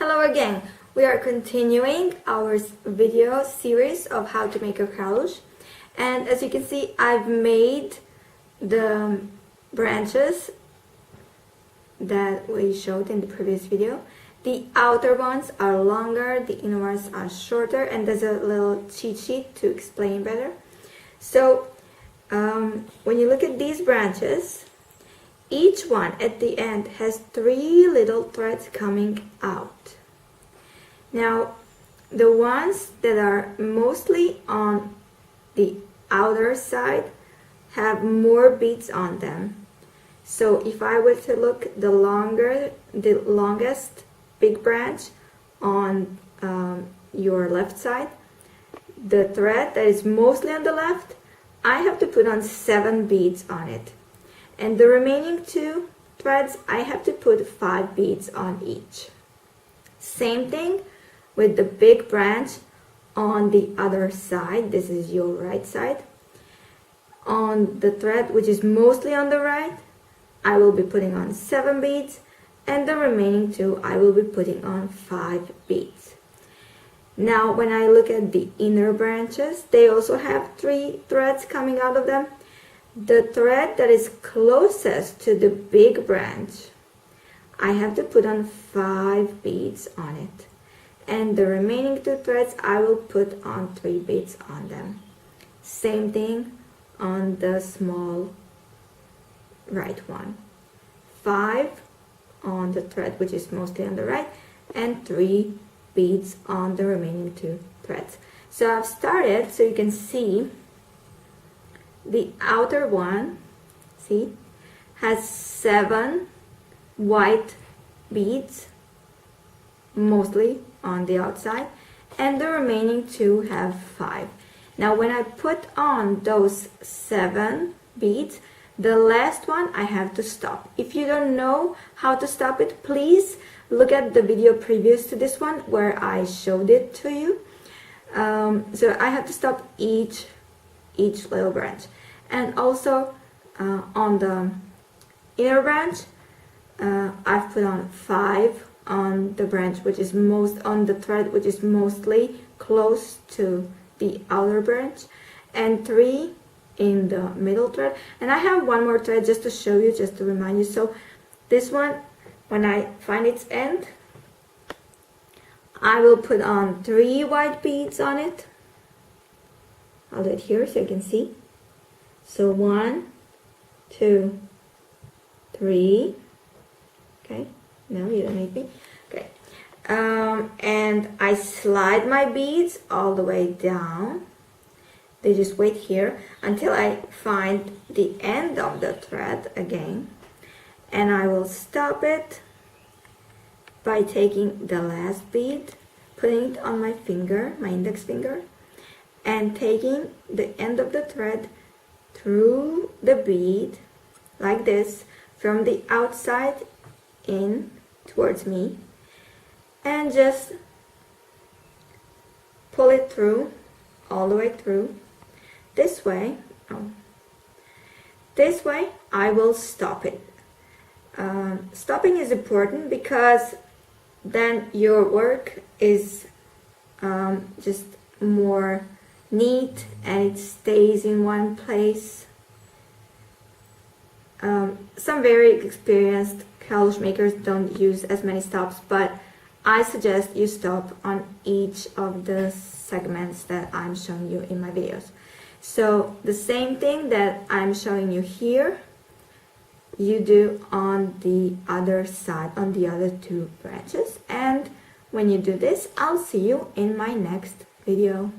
Hello again! We are continuing our video series of how to make a craaloosh, and as you can see, I've made the branches that we showed in the previous video. The outer ones are longer, the inner ones are shorter, and there's a little cheat sheet to explain better. So when you look at these branches, each one at the end has 3 little threads coming out. Now, the ones that are mostly on the outer side have more beads on them. So if I were to look the longest big branch on your left side, the thread that is mostly on the left, I have to put on 7 beads on it. And the remaining 2 threads, I have to put 5 beads on each. Same thing with the big branch on the other side. This is your right side. On the thread which is mostly on the right, I will be putting on 7 beads, and the remaining 2 I will be putting on 5 beads. Now when I look at the inner branches, they also have 3 threads coming out of them. The thread that is closest to the big branch, I have to put on 5 beads on it. And the remaining 2 threads, I will put on 3 beads on them. Same thing on the small right one. 5 on the thread which is mostly on the right, and 3 beads on the remaining 2 threads. So I've started, so you can see the outer one, see, has 7 white beads, mostly on the outside, and the remaining 2 have 5. Now when I put on those 7 beads, the last one I have to stop. If you don't know how to stop it, please look at the video previous to this one where I showed it to you. So I have to stop each little branch. And also on the inner branch, I've put on 5 on the branch which is on the thread which is mostly close to the outer branch, and 3 in the middle thread. And I have one more thread just to show you, just to remind you. So this one, when I find its end, I will put on 3 white beads on it. I'll do it here so you can see. So 1, 2, 3. Okay, no, you don't need me. Okay, and I slide my beads all the way down. They just wait here until I find the end of the thread again, and I will stop it by taking the last bead, putting it on my finger, my index finger, and taking the end of the thread through the bead like this, from the outside in towards me, and just pull it through, all the way through. This way, this way I will stop it. Stopping is important because then your work is just more neat and it stays in one place. Some very experienced craaloosh makers don't use as many stops, but I suggest you stop on each of the segments that I'm showing you in my videos. So the same thing that I'm showing you here, you do on the other side, on the other 2 branches. And when you do this, I'll see you in my next video.